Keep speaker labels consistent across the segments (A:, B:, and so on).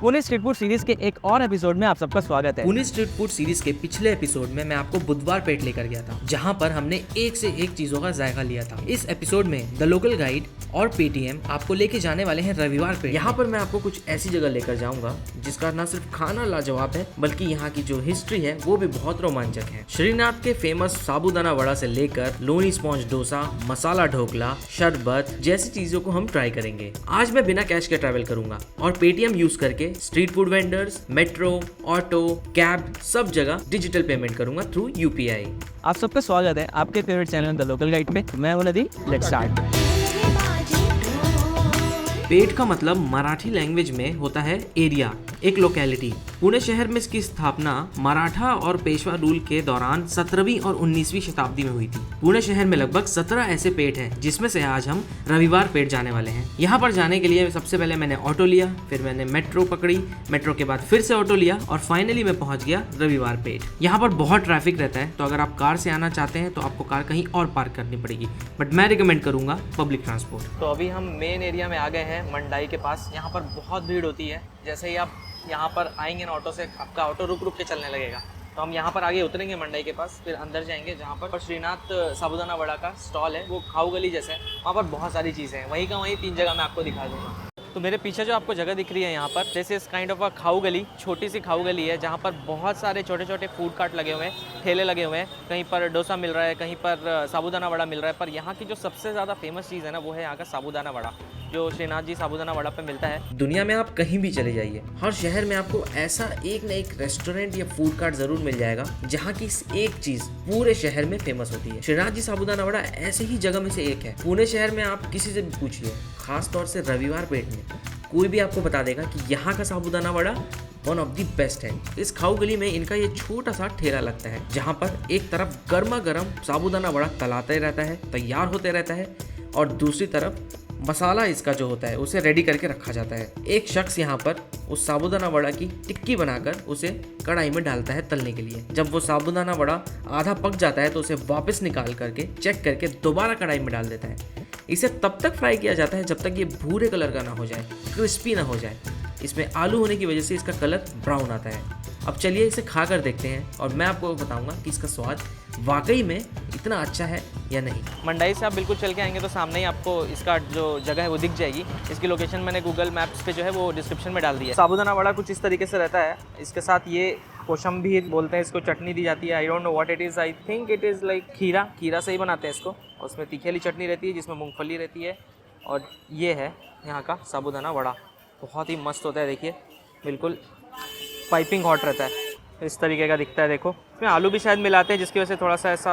A: Pune street food series के एक और एपिसोड में आप सबका स्वागत है।
B: पुणे स्ट्रीट फूड सीरीज के पिछले एपिसोड में मैं आपको बुधवार पेट लेकर गया था, जहां पर हमने एक से एक चीजों का जायका लिया था। इस एपिसोड में द लोकल गाइड और पेटीएम आपको लेके जाने वाले हैं रविवार पेट। यहाँ पर मैं आपको कुछ ऐसी जगह लेकर जाऊंगा जिसका न सिर्फ खाना लाजवाब है, बल्कि यहाँ की जो हिस्ट्री है वो भी बहुत रोमांचक है। श्रीनाथ के फेमस साबूदाना वड़ा से लेकर लोनी स्पॉन्ज डोसा, मसाला ढोकला, शरबत जैसी चीजों को हम ट्राई करेंगे। आज मैं बिना कैश के ट्रैवल करूंगा और पेटीएम यूज करके street food vendors, metro, auto, cab सब जगह डिजिटल पेमेंट करूंगा थ्रू यूपीआई।
A: आप सबका स्वागत है आपके favourite channel the local guide पे। मैं हूं नदी। Let's start.
B: पेट का मतलब मराठी लैंग्वेज में होता है एरिया, एक लोकेलिटी। पुणे शहर में इसकी स्थापना मराठा और पेशवा रूल के दौरान 17वीं और 19वीं शताब्दी में हुई थी। पुणे शहर में लगभग 17 ऐसे पेट हैं, जिसमें से आज हम रविवार पेट जाने वाले हैं। यहाँ पर जाने के लिए सबसे पहले मैंने ऑटो लिया, फिर मैंने मेट्रो पकड़ी, मेट्रो के बाद फिर से ऑटो लिया और फाइनली मैं पहुंच गया रविवार पेट। यहाँ पर बहुत ट्रैफिक रहता है, तो अगर आप कार से आना चाहते हैं तो आपको कार कहीं और पार्क करनी पड़ेगी, बट मैं रिकमेंड करूंगा पब्लिक ट्रांसपोर्ट।
A: तो अभी हम मेन एरिया में आ गए हैं, मंडाई के पास। यहाँ पर बहुत भीड़ होती है। जैसे ही आप यहाँ पर आएंगे ना ऑटो से, आपका ऑटो रुक रुक के चलने लगेगा। तो हम यहाँ पर आगे उतरेंगे मंडाई के पास, फिर अंदर जाएंगे जहाँ पर श्रीनाथ साबूदाना वड़ा का स्टॉल है। वो खाऊ गली जैसा है, वहाँ पर बहुत सारी चीज़ें हैं। वहीं का वहीं 3 जगह मैं आपको दिखा दूँगा। तो मेरे पीछे जो आपको जगह दिख रही है यहाँ पर, this is kind of a खाऊ गली, छोटी सी खाऊ गली है जहाँ पर बहुत सारे छोटे छोटे फूड कार्ट लगे हुए हैं, ठेले लगे हुए हैं। कहीं पर डोसा मिल रहा है, कहीं पर साबूदाना वड़ा मिल रहा है। पर यहाँ की जो सबसे ज़्यादा फेमस चीज़ है ना, वो है यहाँ का साबूदाना वड़ा, जो श्रीनाथ जी साबूदाना वड़ा पे मिलता है।
B: दुनिया में आप कहीं भी चले जाइए, हर शहर में आपको ऐसा एक न एक रेस्टोरेंट या फूड कार्ट जरूर मिल जाएगा जहाँ की एक चीज पूरे शहर में फेमस होती है। श्रीनाथ जी साबूदाना वड़ा ऐसे ही जगह में से एक है। पुणे शहर में आप किसी से भी पूछिए, खास तौर से रविवार पेट में, कोई भी आपको बता देगा कि यहाँ का sabudana vada one of the best है। इस खाऊ गली में इनका ये छोटा सा ठेला लगता है, जहाँ पर एक तरफ गर्मा गर्म साबूदाना वड़ा तलाते रहता है, तैयार होते रहता है, और दूसरी तरफ मसाला इसका जो होता है उसे रेडी करके रखा जाता है। एक शख्स यहाँ पर उस साबूदाना वड़ा की टिक्की बनाकर उसे कढ़ाई में डालता है तलने के लिए। जब वो साबूदाना वड़ा आधा पक जाता है तो उसे वापस निकाल करके चेक करके दोबारा कढ़ाई में डाल देता है। इसे तब तक फ्राई किया जाता है जब तक ये भूरे कलर का ना हो जाए, क्रिस्पी ना हो जाए। इसमें आलू होने की वजह से इसका कलर ब्राउन आता है। अब चलिए इसे खा कर देखते हैं और मैं आपको बताऊंगा कि इसका स्वाद वाकई में इतना अच्छा है या नहीं।
A: मंडाई से आप बिल्कुल चल के आएंगे तो सामने ही आपको इसका जो जगह है वो दिख जाएगी। इसकी लोकेशन मैंने गूगल मैप्स पे जो है वो डिस्क्रिप्शन में डाल दी है। साबूदाना वड़ा कुछ इस तरीके से रहता है। इसके साथ ये कोशंबीर बोलते हैं इसको, चटनी दी जाती है। I don't know what it is, I think it is like खीरा से ही बनाते हैं इसको। और उसमें तीखी वाली चटनी रहती है जिसमें मूँगफली रहती है। और ये है यहाँ का साबूदाना वड़ा, बहुत ही मस्त होता है। देखिए बिल्कुल पाइपिंग हॉट रहता है, इस तरीके का दिखता है। देखो इसमें आलू भी शायद मिलाते हैं, जिसकी वजह से थोड़ा सा ऐसा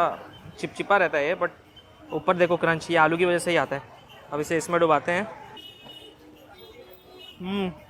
A: चिपचिपा रहता है ये, बट ऊपर देखो क्रंच, ये आलू की वजह से ही आता है। अब इसे इसमें डुबाते हैं।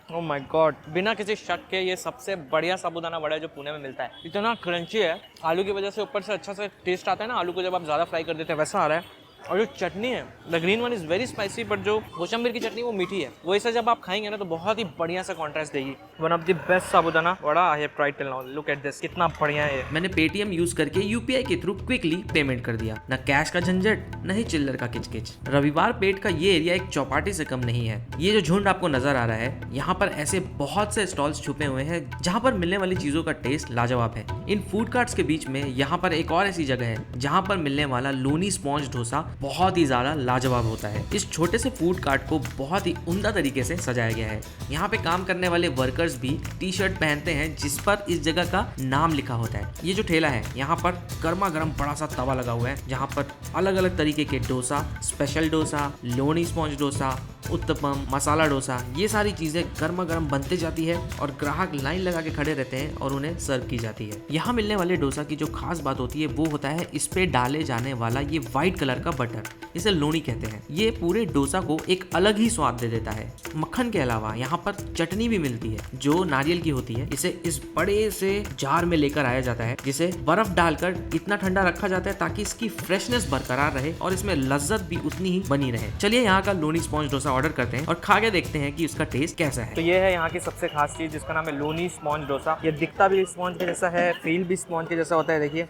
A: ओह माय गॉड, बिना किसी शक के ये सबसे बढ़िया साबूदाना वड़ा है जो पुणे में मिलता है। इतना क्रंची है, आलू की वजह से ऊपर से अच्छा से टेस्ट आता है ना, आलू को जब आप ज़्यादा फ्राई कर देते हैं वैसा आ रहा है। और जो चटनी है, the green one is very spicy, but जो कोशंबीर की चटनी वो मीठी है। वो इसे जब आप खाएंगे ना तो बहुत ही बढ़िया सा कॉन्ट्रास्ट देगी। One of the best sabudana vada I have tried till now. Look at this, कितना बढ़िया है।
B: मैंने पेटीएम यूज करके यूपीआई के थ्रू क्विकली पेमेंट कर दिया। न कैश का झंझट, न ही चिल्लर का किचकिच। रविवार पेट का ये एरिया एक चौपाटी से कम नहीं है। ये जो झुंड आपको नजर आ रहा है, यहाँ पर ऐसे बहुत से स्टॉल्स छुपे हुए हैं जहाँ पर मिलने वाली चीजों का टेस्ट लाजवाब है। इन फूड कार्ट्स के बीच में यहाँ पर एक और ऐसी जगह है जहाँ पर मिलने वाला लोनी स्पॉन्ज डोसा बहुत ही ज्यादा लाजवाब होता है। इस छोटे से फूड कार्ट को बहुत ही उम्दा तरीके से सजाया गया है। यहाँ पे काम करने वाले वर्कर्स भी टी शर्ट पहनते हैं जिस पर इस जगह का नाम लिखा होता है। ये जो ठेला है, यहाँ पर गर्मा गर्म बड़ा सा तवा लगा हुआ है जहाँ पर अलग अलग तरीके के डोसा, स्पेशल डोसा, लोनी स्पॉन्ज डोसा, उत्तपम, मसाला डोसा, ये सारी चीजें गर्मा गर्म बनती जाती है और ग्राहक लाइन लगा के खड़े रहते हैं और उन्हें सर्व की जाती है। यहाँ मिलने वाले डोसा की जो खास बात होती है वो होता है इस पे डाले जाने वाला ये व्हाइट कलर का बटर, इसे लोनी कहते हैं। ये पूरे डोसा को एक अलग ही स्वाद दे देता है। मक्खन के अलावा यहाँ पर चटनी भी मिलती है जो नारियल की होती है। इसे इस बड़े से जार में लेकर आया जाता है, जिसे बर्फ डालकर इतना ठंडा रखा जाता है ताकि इसकी फ्रेशनेस बरकरार रहे और इसमें लज्जत भी उतनी ही बनी रहे। चलिए यहाँ का लोनी स्पॉन्ज डोसा ऑर्डर करते हैं और खा के देखते हैं कि उसका टेस्ट कैसा है।
A: तो ये है यहाँ की सबसे खास चीज़, जिसका नाम है लोनी स्पॉन्ज डोसा। ये दिखता भी स्पॉन्ज के जैसा है, फील भी स्पॉन्ज के जैसा होता है। देखिए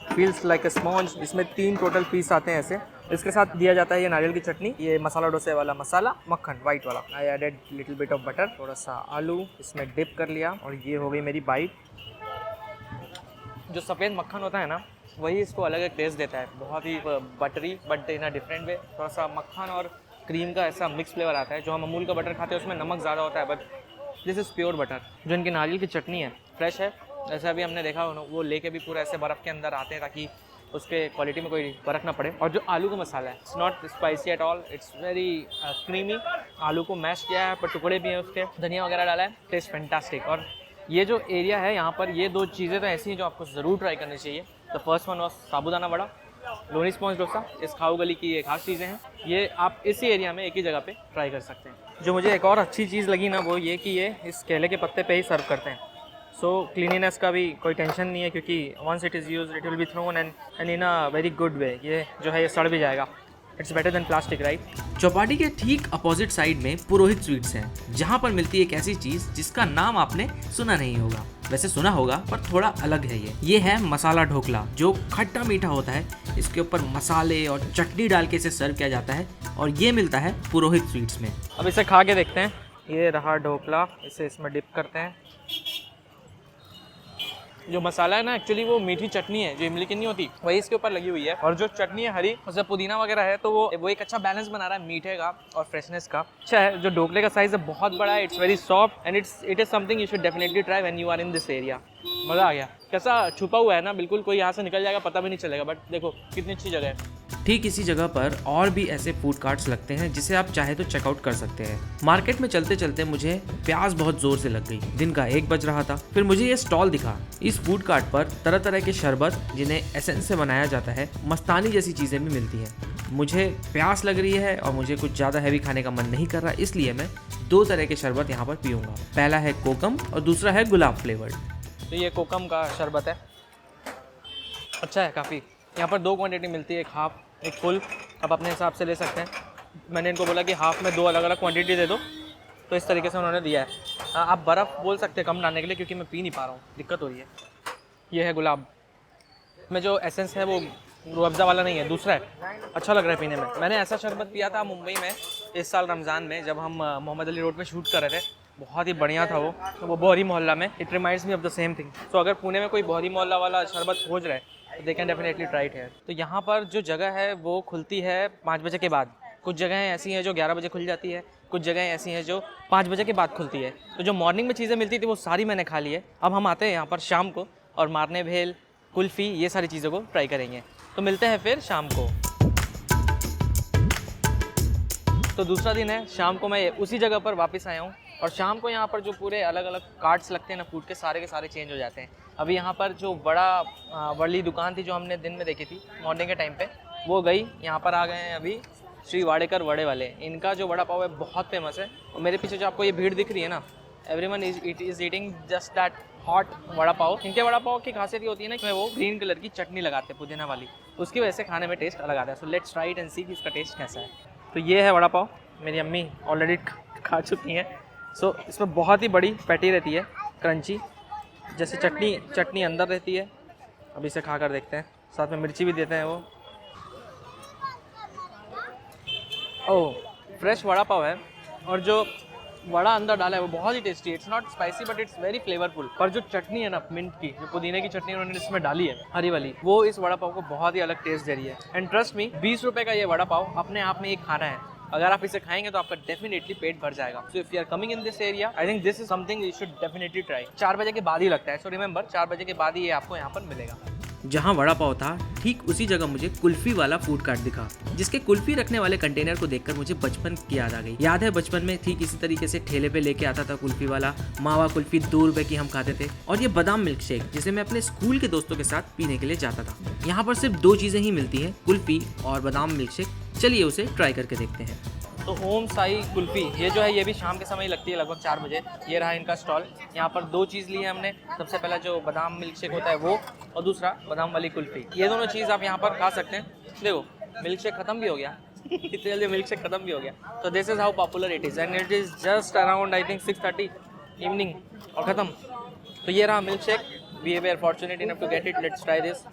A: फील्स लाइक अ स्पॉन्ज। इसमें 3 टोटल पीस आते हैं ऐसे, इसके साथ दिया जाता है ये नारियल की चटनी, ये मसाला डोसे वाला मसाला, मक्खन वाइट वाला। I added little bit of butter, थोड़ा सा आलू इसमें डिप कर लिया और ये हो गई मेरी बाइट। जो सफ़ेद मक्खन होता है ना, वही इसको अलग एक टेस्ट देता है, बहुत ही buttery but in a different way. थोड़ा सा मक्खन और क्रीम का ऐसा मिक्स फ्लेवर आता है। जो हम अमूल का बटर खाते हैं उसमें नमक ज़्यादा होता है, but this is pure butter. जो इनकी नारियल की चटनी है फ्रेश है, जैसे अभी हमने देखा वो लेके भी पूरा ऐसे बर्फ़ के अंदर आते हैं ताकि उसके क्वालिटी में कोई फ़र्क ना पड़े। और जो आलू का मसाला है, it's not spicy at all, it's very creamy. आलू को मैश किया है पर टुकड़े भी हैं उसके, धनिया वगैरह डाला है, टेस्ट फैंटास्टिक। और ये जो एरिया है यहाँ पर, ये 2 चीज़ें तो ऐसी हैं जो आपको ज़रूर ट्राई करनी चाहिए। The first one was sabudana vada, Loni sponge dosa, इस खाऊ गली की ये खास चीज़ें हैं। ये आप इसी एरिया में एक ही जगह पे ट्राई कर सकते हैं। जो मुझे एक और अच्छी चीज़ लगी ना, वो ये कि ये इस केले के पत्ते पे ही सर्व करते हैं। सो क्लीनिनेस का भी कोई टेंशन नहीं है, क्योंकि once it is use it will be thrown and in a very good way. ये जो है ये सड़ भी जाएगा। It's better than plastic, right.
B: Chowpatty के ठीक अपोजिट साइड में पुरोहित स्वीट्स हैं, जहाँ पर मिलती है एक ऐसी चीज जिसका नाम आपने सुना नहीं होगा। वैसे सुना होगा पर थोड़ा अलग है ये है मसाला ढोकला, जो खट्टा मीठा होता है। इसके ऊपर मसाले और चटनी डाल के इसे सर्व किया जाता है और ये मिलता है पुरोहित स्वीट्स में।
A: अब इसे खा के देखते हैं। ये रहा ढोकला, इसे इसमें डिप करते हैं। जो मसाला है ना, एक्चुअली वो मीठी चटनी है जो इमली की नहीं होती, वही इसके ऊपर लगी हुई है। और जो चटनी है हरी, उसमें पुदीना वगैरह है, तो वो एक अच्छा बैलेंस बना रहा है मीठे का और फ्रेशनेस का। अच्छा है। जो ढोकले का साइज़ है बहुत बड़ा है, it's very soft and it is something you should definitely try when you are in this area. मज़ा आ गया। कैसा छुपा हुआ है ना, बिल्कुल कोई यहाँ से निकल जाएगा पता भी नहीं चलेगा, बट देखो कितनी अच्छी जगह है।
B: ठीक इसी जगह पर और भी ऐसे फूड कार्ट्स लगते हैं जिसे आप चाहे तो चेकआउट कर सकते हैं। मार्केट में चलते चलते मुझे प्यास बहुत जोर से लग गई। दिन का 1 बज रहा था। फिर मुझे ये स्टॉल दिखा। इस फूड कार्ट पर तरह तरह के शरबत, जिन्हें एसेंस से बनाया जाता है, मस्तानी जैसी चीज़ें भी मिलती हैं। मुझे प्यास लग रही है और मुझे कुछ ज़्यादा हैवी खाने का मन नहीं कर रहा, इसलिए मैं 2 तरह के शरबत यहाँ पर पीऊँगा। पहला है कोकम और दूसरा है गुलाब फ्लेवर्ड।
A: तो ये कोकम का शरबत है, अच्छा है काफ़ी। यहाँ पर 2 क्वांटिटी मिलती है, एक हाफ एक फुल। आप अपने हिसाब से ले सकते हैं। मैंने इनको बोला कि हाफ में 2 अलग अलग क्वांटिटी दे दो, तो इस तरीके से उन्होंने दिया है। आप बर्फ़ बोल सकते हैं कम डालने के लिए, क्योंकि मैं पी नहीं पा रहा हूँ, दिक्कत हो रही है। ये है गुलाब में जो एसेंस है वो रूह अफ़ज़ा वाला नहीं है, दूसरा है, अच्छा लग रहा है पीने में। मैंने ऐसा शरबत पिया था मुंबई में इस साल रमज़ान में, जब हम मोहम्मद अली रोड पे शूट कर रहे थे। बहुत ही बढ़िया था वो बोहरी मोहल्ला में। It reminds me of the same thing. तो अगर पुणे में कोई बोहरी मोहल्ला वाला शरबत खोज रहे हैं, they can definitely try it here. तो यहाँ पर जो जगह है वो खुलती है 5 बजे के बाद। कुछ जगहें ऐसी हैं जो 11 बजे खुल जाती है, कुछ जगहें ऐसी हैं जो 5 बजे के बाद खुलती है। तो जो मॉर्निंग में चीज़ें मिलती थी वो सारी मैंने खा ली है। अब हम आते हैं यहाँ पर शाम को और मारने भेल, कुल्फ़ी, ये सारी चीज़ों को ट्राई करेंगे। तो मिलते हैं फिर शाम को। तो दूसरा दिन है, शाम को मैं उसी जगह पर वापस आया हूँ और शाम को यहाँ पर जो पूरे अलग अलग कार्ट्स लगते हैं ना फूड के सारे चेंज हो जाते हैं। अभी यहाँ पर जो बड़ी दुकान थी जो हमने दिन में देखी थी मॉर्निंग के टाइम पे, वो गई। यहाँ पर आ गए हैं अभी श्री वाडेकर वड़े वाले। इनका जो वड़ा पाव है बहुत फेमस है। और मेरे पीछे जो आपको ये भीड़ दिख रही है ना, everyone is eating just that hot vada pav. इनके वड़ा पाव की खासियत ये होती है ना कि वो ग्रीन कलर की चटनी लगाते हैं पुदीना वाली, उसकी वजह से खाने में टेस्ट अलग आता है। So let's try it and see कि इसका टेस्ट कैसा है। तो ये है वड़ा पाव, मेरी अम्मी ऑलरेडी खा चुकी हैं। सो इसमें बहुत ही बड़ी पैटी रहती है, क्रंची, जैसे चटनी अंदर रहती है। अभी इसे खा कर देखते हैं, साथ में मिर्ची भी देते हैं वो। ओह, फ्रेश वड़ा पाव है और जो वड़ा अंदर डाला है वो बहुत ही टेस्टी है। It's not spicy but it's very flavourful. पर जो चटनी है ना मिंट की, जो पुदीने की चटनी उन्होंने इसमें डाली है हरी वाली, वो इस वड़ा पाव को बहुत ही अलग टेस्ट दे रही है। एंड ट्रस्ट मी, 20 रुपये का ये वड़ा पाव अपने आप में एक खाना है। अगर आप इसे खाएंगे तो आपका डेफिनेटली पेट भर जाएगा। So if you are coming in this area, I think this is something you should definitely try. 4 बजे के बाद ही लगता है, सो रिमेंबर 4 बजे के बाद ही ये आपको यहाँ पर मिलेगा।
B: जहाँ वड़ा पाव था ठीक उसी जगह मुझे कुल्फी वाला फूड कार्ट दिखा, जिसके कुल्फी रखने वाले कंटेनर को देखकर मुझे बचपन की याद आ गई। याद है बचपन में ठीक इसी तरीके से ठेले पे लेके आता था कुल्फी वाला। मावा कुल्फी 2 रुपए की हम खाते थे। और ये बादाम मिल्क शेक, जिसे मैं अपने स्कूल के दोस्तों के साथ पीने के लिए जाता था। यहाँ पर सिर्फ 2 चीजें ही मिलती हैं, कुल्फी और बादाम मिल्क शेक। चलिए उसे ट्राई करके देखते हैं।
A: तो ओम साई कुल्फ़ी, ये जो है ये भी शाम के समय ही लगती है, लगभग 4 बजे। ये रहा इनका स्टॉल। यहाँ पर 2 चीज़ ली है हमने। सबसे पहला जो बादाम मिल्क शेक होता है वो, और दूसरा बादाम वाली कुल्फ़ी। ये दोनों चीज़ आप यहाँ पर खा सकते हैं। देखो मिल्क शेक ख़त्म भी हो गया इतनी जल्दी मिल्क शेक ख़त्म भी हो गया। तो this is how popular it is and it is just around I think 6:30 evening और ख़त्म। तो ये रहा milk shake. We were fortunate enough to get it. Let's try this.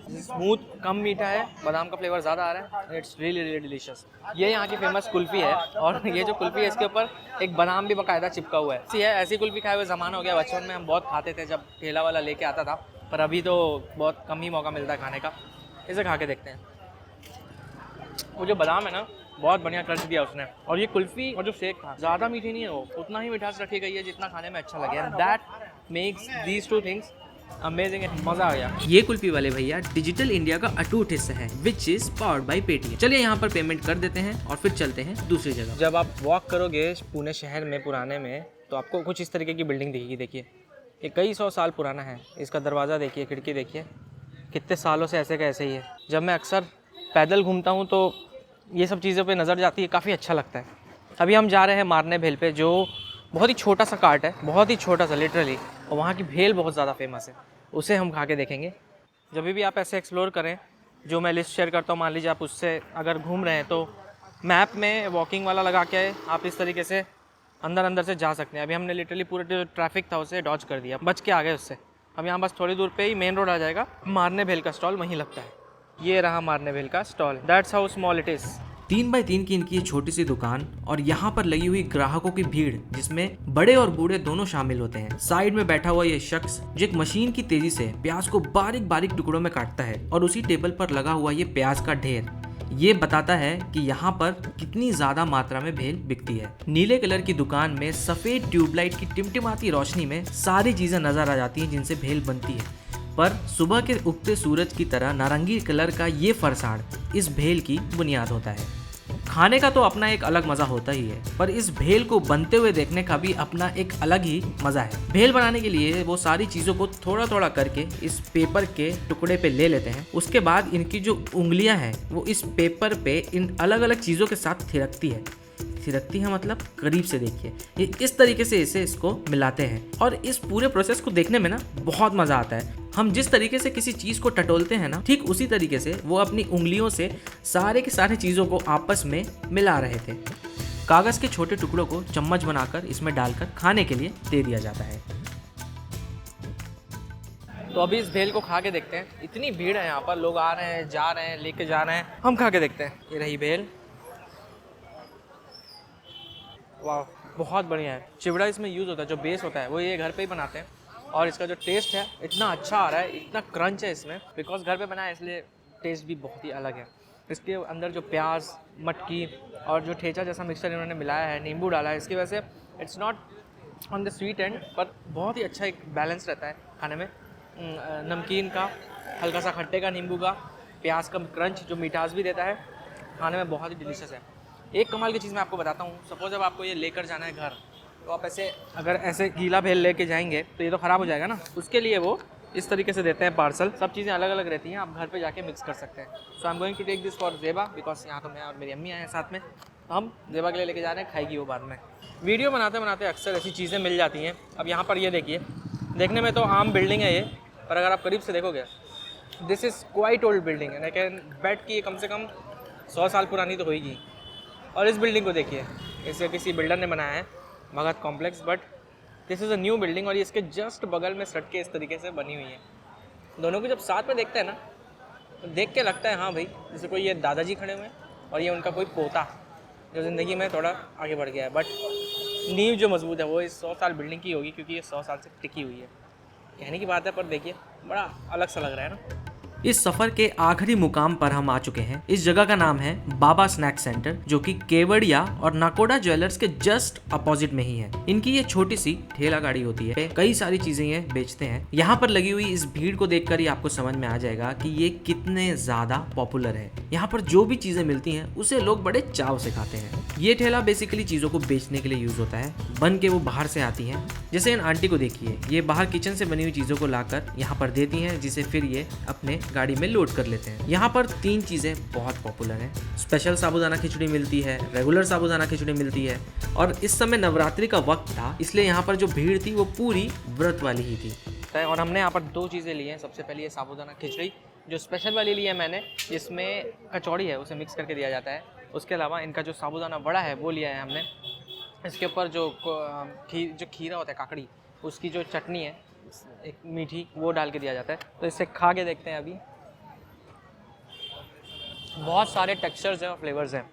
A: Smooth, कम मीठा है, बादाम का फ्लेवर ज़्यादा आ रहा है। It's really really delicious. ये यहाँ की फेमस कुल्फ़ी है और ये जो कुल्फ़ी है इसके ऊपर एक बादाम भी बाकायदा चिपका हुआ है। ऐसी कुल्फ़ी खाए हुए ज़माना हो गया, बचपन में हम बहुत खाते थे जब ठेला वाला लेके आता था, पर अभी तो बहुत कम ही मौका मिलता है खाने का। इसे खा के देखते हैं। वो जो बादाम है ना, बहुत बढ़िया क्रंच दिया उसने। और ये कुल्फ़ी और जो शेक था ज़्यादा मीठी नहीं है, वो उतना ही मिठास रखी गई है जितना खाने में अच्छा लगे। And that makes these two things amazing. मज़ा आ गया।
B: ये कुल्फी वाले भैया डिजिटल इंडिया का अटूट हिस्सा है, which is powered by Paytm. चलिए यहाँ पर पेमेंट कर देते हैं और फिर चलते हैं दूसरी जगह।
A: जब आप वॉक करोगे पुणे शहर में पुराने में, तो आपको कुछ इस तरीके की बिल्डिंग दिखेगी। देखिए, ये कई 100 साल पुराना है। इसका दरवाज़ा देखिए, खिड़की देखिए, कितने सालों से ऐसे का ऐसे ही है। जब मैं अक्सर पैदल घूमता हूँ तो ये सब चीज़ों पे नज़र जाती है, काफ़ी अच्छा लगता है। अभी हम जा रहे हैं मारने भेल पे, जो बहुत ही छोटा सा कार्ट है, बहुत ही छोटा सा लिटरली, और वहाँ की भेल बहुत ज़्यादा फेमस है। उसे हम खा के देखेंगे। जब भी आप ऐसे एक्सप्लोर करें, जो मैं लिस्ट शेयर करता हूँ, मान लीजिए आप उससे अगर घूम रहे हैं तो मैप में वॉकिंग वाला लगा के आप इस तरीके से अंदर से जा सकते हैं। अभी हमने लिटरली पूरे जो ट्रैफिक था उसे डॉज कर दिया, बच के आ गए उससे। अब यहाँ बस थोड़ी दूर पे ही मेन रोड आ जाएगा, मारने भेल का स्टॉल वहीं लगता है। ये रहा मारने भेल का stall. That's how small it is.
B: 3x3 की इनकी ये छोटी सी दुकान और यहाँ पर लगी हुई ग्राहकों की भीड़, जिसमें बड़े और बूढ़े दोनों शामिल होते हैं। साइड में बैठा हुआ ये शख्स जो एक मशीन की तेजी से प्याज को बारीक बारीक टुकड़ों में काटता है, और उसी टेबल पर लगा हुआ ये प्याज का ढेर ये बताता है कि यहाँ पर कितनी ज्यादा मात्रा में भेल बिकती है। नीले कलर की दुकान में सफेद ट्यूबलाइट की टिमटिमाती रोशनी में सारी चीजें नजर आ जाती हैं जिनसे भेल बनती है, पर सुबह के उगते सूरज की तरह नारंगी कलर का ये फरसाण इस भेल की बुनियाद होता है। खाने का तो अपना एक अलग मजा होता ही है, पर इस भेल को बनते हुए देखने का भी अपना एक अलग ही मजा है। भेल बनाने के लिए वो सारी चीजों को थोड़ा थोड़ा करके इस पेपर के टुकड़े पे ले लेते हैं। उसके बाद इनकी जो उंगलियां हैं वो इस पेपर पे इन अलग अलग चीजों के साथ थिरकती है, मतलब करीब से देखिए, ये इस तरीके से इसको मिलाते हैं। और इस पूरे प्रोसेस को देखने में ना बहुत मजा आता है। हम जिस तरीके से किसी चीज को टटोलते हैं ना, ठीक उसी तरीके से वो अपनी उंगलियों से सारे के सारे चीजों को आपस में मिला रहे थे। कागज के छोटे टुकड़ों को चम्मच बनाकर इसमें डालकर खाने के लिए दे दिया जाता है।
A: तो अभी इस भेल को खा के देखते हैं। इतनी भीड़ है यहाँ पर, लोग आ रहे हैं, जा रहे हैं, लेके जा रहे हैं। हम खा के देखते हैं। ये रही भेल। वाह, बहुत बढ़िया है। चिवड़ा इसमें यूज़ होता है, जो बेस होता है वो ये घर पे ही बनाते हैं। और इसका जो टेस्ट है इतना अच्छा आ रहा है, इतना क्रंच है इसमें, बिकॉज घर पे बनाया है इसलिए टेस्ट भी बहुत ही अलग है। इसके अंदर जो प्याज, मटकी और जो ठेचा जैसा मिक्सचर इन्होंने मिलाया है, नींबू डाला है, इसकी वजह से it's not on the sweet and, पर बहुत ही अच्छा एक बैलेंस रहता है खाने में। नमकीन का, हल्का सा खट्टे का, नींबू का, प्याज का क्रंच जो मिठास भी देता है, खाने में बहुत ही डिलीशियस है। एक कमाल की चीज़ मैं आपको बताता हूँ। सपोज अब आपको ये लेकर जाना है घर, तो आप अगर ऐसे गीला भेल लेके जाएंगे तो ये तो ख़राब हो जाएगा ना। उसके लिए वो इस तरीके से देते हैं पार्सल। सब चीज़ें अलग अलग रहती हैं, आप घर पे जाके मिक्स कर सकते हैं। So I am going to take this for Zeba, because यहाँ तो मैं और मेरी अम्मी आए हैं साथ में, तो हम ज़ेबा के लिए लेके जा रहे हैं, खाएगी वो बाद में। वीडियो बनाते बनाते अक्सर ऐसी चीज़ें मिल जाती हैं। अब यहाँ पर ये देखिए, देखने में तो आम बिल्डिंग है ये, पर अगर आप करीब से देखोगे, this is quite old building है। आई कैन बेट कि कम से कम 100 साल पुरानी तो होगी। और इस बिल्डिंग को देखिए, इसे किसी बिल्डर ने बनाया है, Bhagat complex, but this is a new building. और ये इसके जस्ट बगल में सड़कें इस तरीके से बनी हुई हैं। दोनों को जब साथ में देखते हैं ना, तो देख के लगता है हाँ भाई, जैसे कोई ये दादाजी खड़े हुए हैं और ये उनका कोई पोता जो ज़िंदगी में थोड़ा आगे बढ़ गया है। बट नींव जो मजबूत है वो इस 100 साल बिल्डिंग की होगी, क्योंकि ये 100 साल से टिकी हुई है। कहने की बात है, पर देखिए बड़ा अलग सा लग रहा है ना।
B: इस सफर के आखिरी मुकाम पर हम आ चुके हैं। इस जगह का नाम है बाबा स्नैक सेंटर, जो कि केवड़िया और नाकोडा ज्वेलर्स के जस्ट अपोजिट में ही है। इनकी ये छोटी सी ठेला गाड़ी होती है, कई सारी चीजें ये बेचते हैं। यहाँ पर लगी हुई इस भीड़ को देखकर ही आपको समझ में आ जाएगा कि ये कितने ज्यादा पॉपुलर है। यहाँ पर जो भी चीजें मिलती हैं उसे लोग बड़े चाव से खाते हैं। ये ठेला बेसिकली चीजों को बेचने के लिए यूज होता है, बन के वो बाहर से आती हैं। जैसे इन आंटी को देखिए, ये बाहर किचन से बनी हुई चीजों को लाकर यहाँ पर देती हैं, जिसे फिर ये अपने गाड़ी में लोड कर लेते हैं। यहाँ पर 3 चीजें बहुत पॉपुलर हैं। स्पेशल साबूदाना खिचड़ी मिलती है, रेगुलर साबूदाना खिचड़ी मिलती है, और इस समय नवरात्रि का वक्त था, इसलिए यहाँ पर जो भीड़ थी वो पूरी व्रत वाली ही थी।
A: और हमने यहाँ पर 2 चीज़ें ली हैं। सबसे पहले ये साबूदाना खिचड़ी, जो स्पेशल वाली ली है मैंने, जिसमें कचौड़ी है उसे मिक्स करके दिया जाता है। उसके अलावा इनका जो साबूदाना वड़ा है वो लिया है हमने। इसके ऊपर जो खीरा होता है, काकड़ी, उसकी जो चटनी है एक मीठी, वो डाल के दिया जाता है। तो इसे खा के देखते हैं अभी। बहुत सारे टेक्सचर्स हैं और फ्लेवर्स हैं।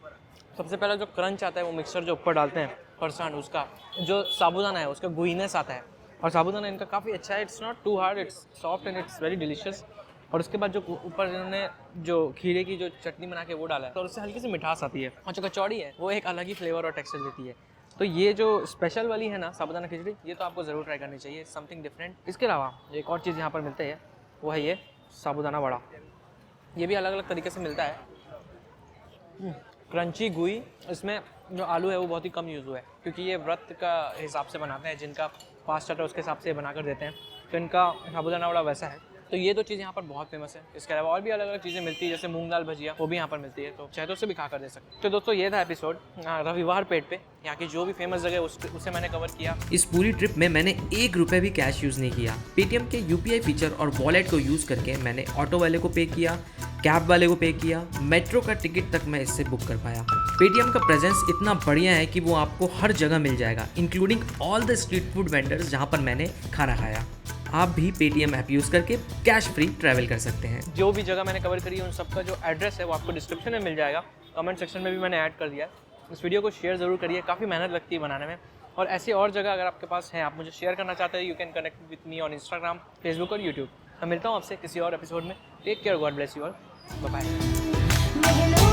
A: सबसे पहला जो क्रंच आता है वो मिक्सचर जो ऊपर डालते हैं फरसान, उसका जो साबूदाना है उसका गुइनेस आता है, और साबूदाना इनका काफ़ी अच्छा है। It's not too hard, it's soft and it's very delicious. और उसके बाद जो ऊपर इन्होंने जो खीरे की जो चटनी बना के वो डाला है तो उससे हल्की सी मिठास आती है, और जो कचौड़ी है वो एक अलग ही फ्लेवर और टेक्सचर देती है। तो ये जो स्पेशल वाली है ना साबूदाना खिचड़ी, ये तो आपको ज़रूर ट्राई करनी चाहिए, समथिंग डिफरेंट। इसके अलावा एक और चीज़ यहाँ पर मिलती है, वो है ये साबूदाना वड़ा। ये भी अलग अलग तरीके से मिलता है। क्रंची गुई, इसमें जो आलू है वो बहुत ही कम यूज़ हुआ है, क्योंकि ये व्रत का हिसाब से बनाते हैं, जिनका फास्ट चट है उसके हिसाब से बना कर देते हैं, तो इनका साबूदाना वड़ा वैसा है। तो ये दो चीज़ यहाँ पर बहुत फेमस है। इसके अलावा और भी अलग अलग चीज़ें मिलती है, जैसे मूंग दाल भजिया, वो भी यहाँ पर मिलती है, तो चाहे तो उसे भी खा कर दे सकते। तो दोस्तों ये था एपिसोड रविवार पेट पे, यहाँ की जो भी फेमस जगह है उसे मैंने कवर किया।
B: इस पूरी ट्रिप में मैंने 1 रुपए भी कैश यूज़ नहीं किया। पेटीएम के यूपीआई फीचर और वॉलेट को यूज़ करके मैंने ऑटो वाले को पे किया, कैब वाले को पे किया, मेट्रो का टिकट तक मैं इससे बुक कर पाया। पेटीएम का प्रेजेंस इतना बढ़िया है कि वो आपको हर जगह मिल जाएगा, including all the street food vendors जहाँ पर मैंने खाना खाया। आप भी पेटीएम ऐप यूज़ करके कैश फ्री ट्रैवल कर सकते हैं।
A: जो भी जगह मैंने कवर करी है उन सबका जो एड्रेस है वो आपको डिस्क्रिप्शन में मिल जाएगा, कमेंट सेक्शन में भी मैंने ऐड कर दिया है। इस वीडियो को शेयर ज़रूर करिए, काफ़ी मेहनत लगती है बनाने में। और ऐसी और जगह अगर आपके पास है, आप मुझे शेयर करना चाहते हैं, you can connect with me on Instagram, Facebook और यूट्यूब। मैं मिलता हूँ आपसे किसी और एपिसोड में। Take care, God bless you all, bye bye.